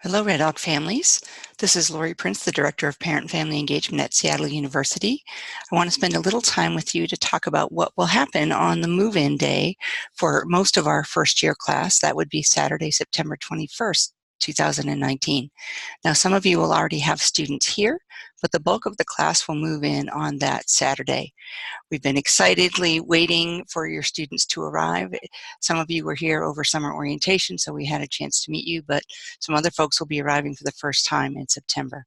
Hello, Red Hawk families. This is Lori Prince, the Director of Parent and Family Engagement at Seattle University. I want to spend a little time with you to talk about what will happen on the move-in day for most of our first-year class. That would be Saturday, September 21st, 2019. Now, some of you will already have students here, but the bulk of the class will move in on that Saturday. We've been excitedly waiting for your students to arrive. Some of you were here over summer orientation, so we had a chance to meet you, but some other folks will be arriving for the first time in September.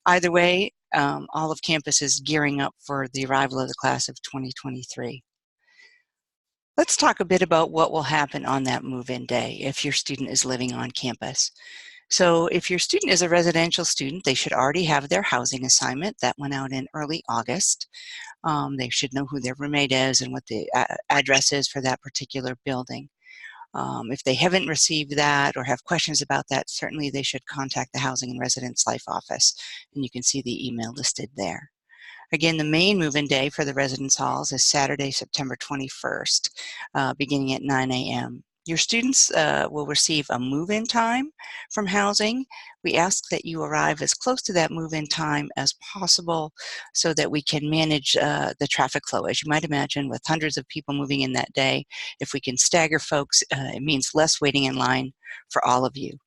Either way, all of campus is gearing up for the arrival of the class of 2023. Let's talk a bit about what will happen on that move-in day if your student is living on campus. So if your student is a residential student, they should already have their housing assignment. That went out in early August. They should know who their roommate is and what the address is for that particular building. If they haven't received that or have questions about that, certainly they should contact the Housing and Residence Life Office, and you can see the email listed there. Again, the main move-in day for the residence halls is Saturday, September 21st, beginning at 9 a.m. Your students will receive a move-in time from housing. We ask that you arrive as close to that move-in time as possible so that we can manage the traffic flow. As you might imagine, with hundreds of people moving in that day, if we can stagger folks, it means less waiting in line for all of you.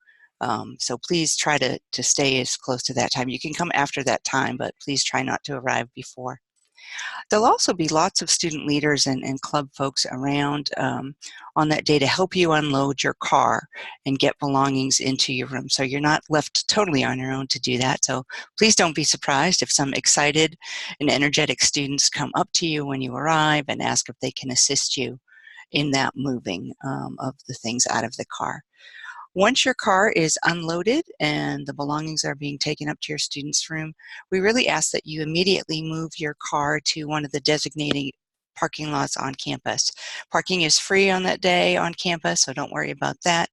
So please try to stay as close to that time. You can come after that time, but please try not to arrive before. There'll also be lots of student leaders and club folks around on that day to help you unload your car and get belongings into your room. So you're not left totally on your own to do that. So please don't be surprised if some excited and energetic students come up to you when you arrive and ask if they can assist you in that moving of the things out of the car. Once your car is unloaded and the belongings are being taken up to your student's room, we really ask that you immediately move your car to one of the designated parking lots on campus. Parking is free on that day on campus, so don't worry about that.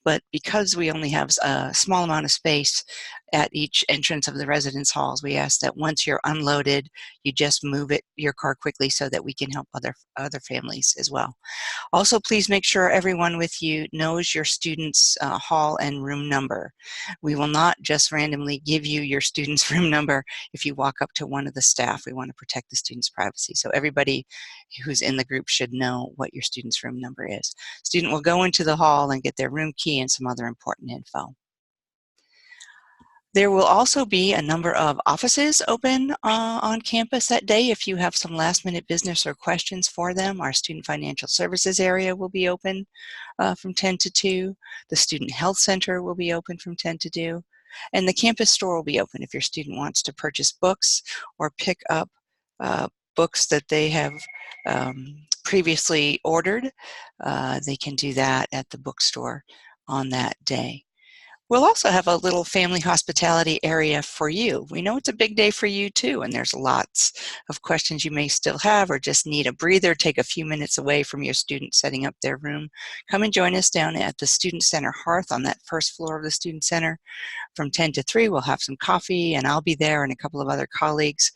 But because we only have a small amount of space at each entrance of the residence halls, we ask that once you're unloaded, you just move your car quickly so that we can help other families as well. Also, please make sure everyone with you knows your student's hall and room number. We will not just randomly give you your student's room number if you walk up to one of the staff. We want to protect the student's privacy. So everybody who's in the group should know what your student's room number is. Student will go into the hall and get their room key and some other important info. There will also be a number of offices open on campus that day. If you have some last-minute business or questions for them, our Student Financial Services area will be open from 10 to 2. The Student Health Center will be open from 10 to 2. And the campus store will be open if your student wants to purchase books or pick up books that they have previously ordered. They can do that at the bookstore on that day. We'll also have a little family hospitality area for you. We know it's a big day for you too, and there's lots of questions you may still have or just need a breather, take a few minutes away from your student setting up their room. Come and join us down at the Student Center Hearth on that first floor of the Student Center. From 10 to 3, we'll have some coffee, and I'll be there and a couple of other colleagues.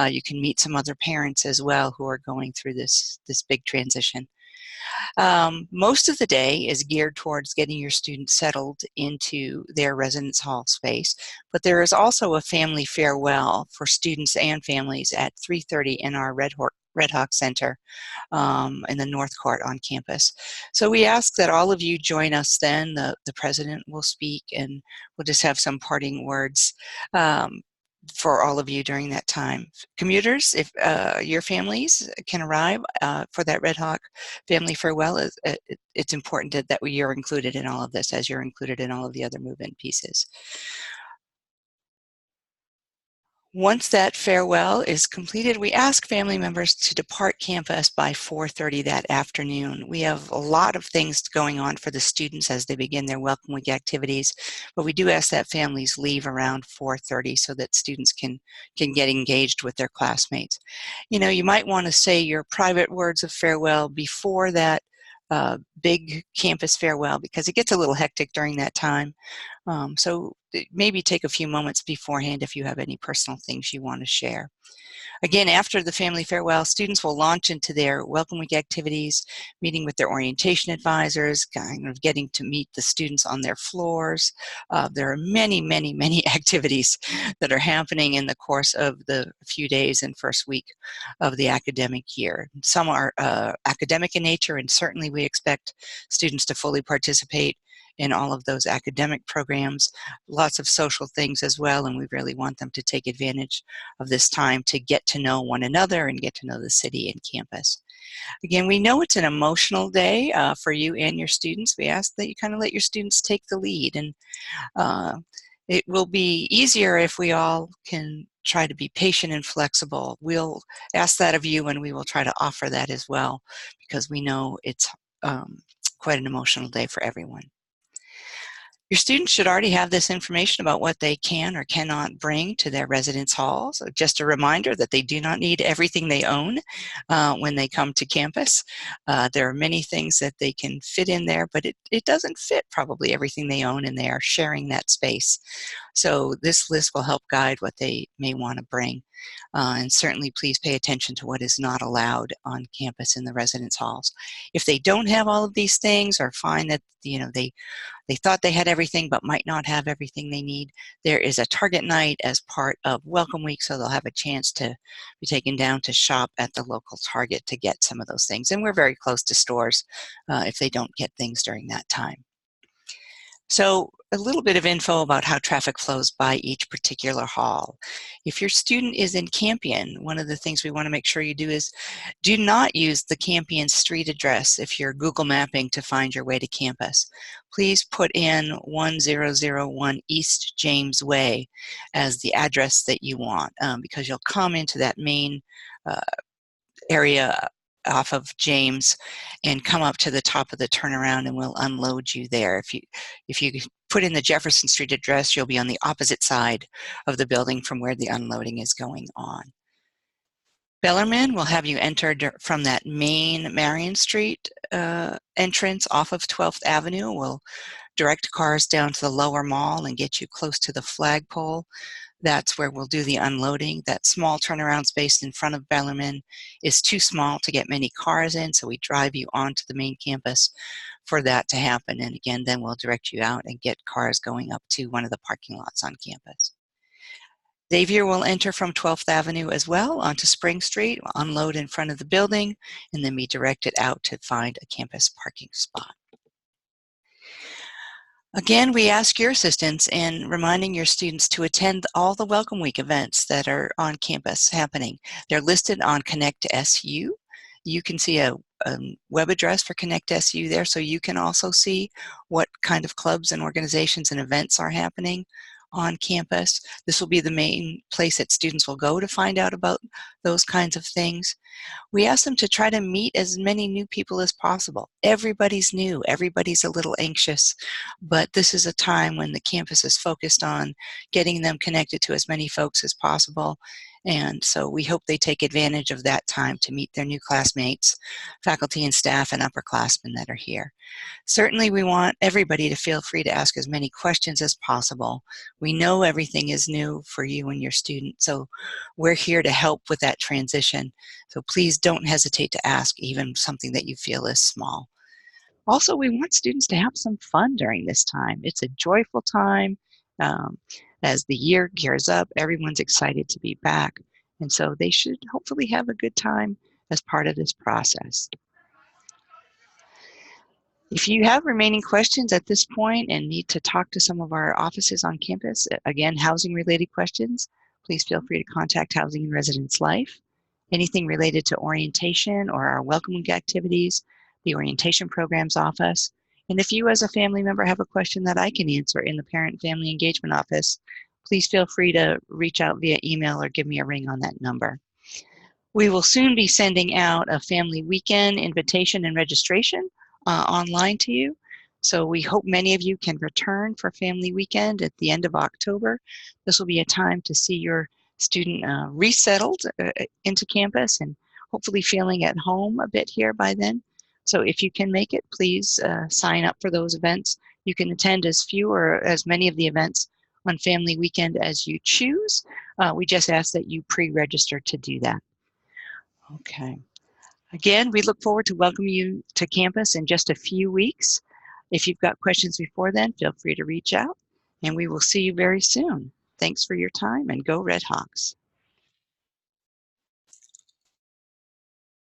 You can meet some other parents as well who are going through this big transition. Most of the day is geared towards getting your students settled into their residence hall space, but there is also a family farewell for students and families at 3:30 in our Red Hawk Center in the North Court on campus. So we ask that all of you join us then. The president will speak and we'll just have some parting words for all of you during that time. Commuters, if your families can arrive for that Red Hawk family farewell, it's important that you're included in all of this as you're included in all of the other move-in pieces. Once that farewell is completed, we ask family members to depart campus by 4:30 that afternoon. We have a lot of things going on for the students as they begin their Welcome Week activities, but we do ask that families leave around 4:30 so that students can get engaged with their classmates. You know, you might want to say your private words of farewell before that big campus farewell because it gets a little hectic during that time. So maybe take a few moments beforehand if you have any personal things you want to share. Again, after the family farewell, students will launch into their Welcome Week activities, meeting with their orientation advisors, kind of getting to meet the students on their floors. There are many, many, many activities that are happening in the course of the few days and first week of the academic year. Some are academic in nature, and certainly we expect students to fully participate in all of those academic programs, lots of social things as well, and we really want them to take advantage of this time to get to know one another and get to know the city and campus. Again, we know it's an emotional day for you and your students. We ask that you kind of let your students take the lead, and it will be easier if we all can try to be patient and flexible. We'll ask that of you, and we will try to offer that as well, because we know it's quite an emotional day for everyone. Your students should already have this information about what they can or cannot bring to their residence halls. So just a reminder that they do not need everything they own when they come to campus. There are many things that they can fit in there, but it doesn't fit probably everything they own, and they are sharing that space. So this list will help guide what they may want to bring. And certainly please pay attention to what is not allowed on campus in the residence halls. If they don't have all of these things, or find that they thought they had everything but might not have everything they need, there is a Target night as part of Welcome Week, so they'll have a chance to be taken down to shop at the local Target to get some of those things. And we're very close to stores if they don't get things during that time. So a little bit of info about how traffic flows by each particular hall. If your student is in Campion, one of the things we want to make sure you do is do not use the Campion street address if you're Google mapping to find your way to campus. Please put in 1001 East James Way as the address that you want, because you'll come into that main area off of James and come up to the top of the turnaround, and we'll unload you there. If you put in the Jefferson Street address, you'll be on the opposite side of the building from where the unloading is going on. Bellarmine will have you enter from that main Marion Street entrance off of 12th Avenue. We'll direct cars down to the lower mall and get you close to the flagpole. That's where we'll do the unloading. That small turnaround space in front of Bellarmine is too small to get many cars in, so we drive you onto the main campus for that to happen. And again, then we'll direct you out and get cars going up to one of the parking lots on campus. Xavier will enter from 12th Avenue as well onto Spring Street, unload in front of the building, and then be directed out to find a campus parking spot. Again, we ask your assistance in reminding your students to attend all the Welcome Week events that are on campus happening. They're listed on Connect SU. You can see a web address for Connect SU there, so you can also see what kind of clubs and organizations and events are happening on campus. This will be the main place that students will go to find out about those kinds of things. We ask them to try to meet as many new people as possible. Everybody's new, everybody's a little anxious, but this is a time when the campus is focused on getting them connected to as many folks as possible. And so we hope they take advantage of that time to meet their new classmates, faculty and staff, and upperclassmen that are here. Certainly we want everybody to feel free to ask as many questions as possible. We know everything is new for you and your student, so we're here to help with that transition. So please don't hesitate to ask even something that you feel is small. Also, we want students to have some fun during this time. It's a joyful time. As the year gears up, everyone's excited to be back. And so they should hopefully have a good time as part of this process. If you have remaining questions at this point and need to talk to some of our offices on campus, again, housing-related questions, please feel free to contact Housing and Residence Life. Anything related to orientation or our Welcome Week activities, the Orientation Programs Office. And if you as a family member have a question that I can answer in the Parent Family Engagement Office, please feel free to reach out via email or give me a ring on that number. We will soon be sending out a family weekend invitation and registration online to you. So we hope many of you can return for family weekend at the end of October. This will be a time to see your student resettled into campus and hopefully feeling at home a bit here by then. So if you can make it, please sign up for those events. You can attend as few or as many of the events on family weekend as you choose. We just ask that you pre-register to do that. Okay. Again, we look forward to welcoming you to campus in just a few weeks. If you've got questions before then, feel free to reach out, and we will see you very soon. Thanks for your time, and go Red Hawks.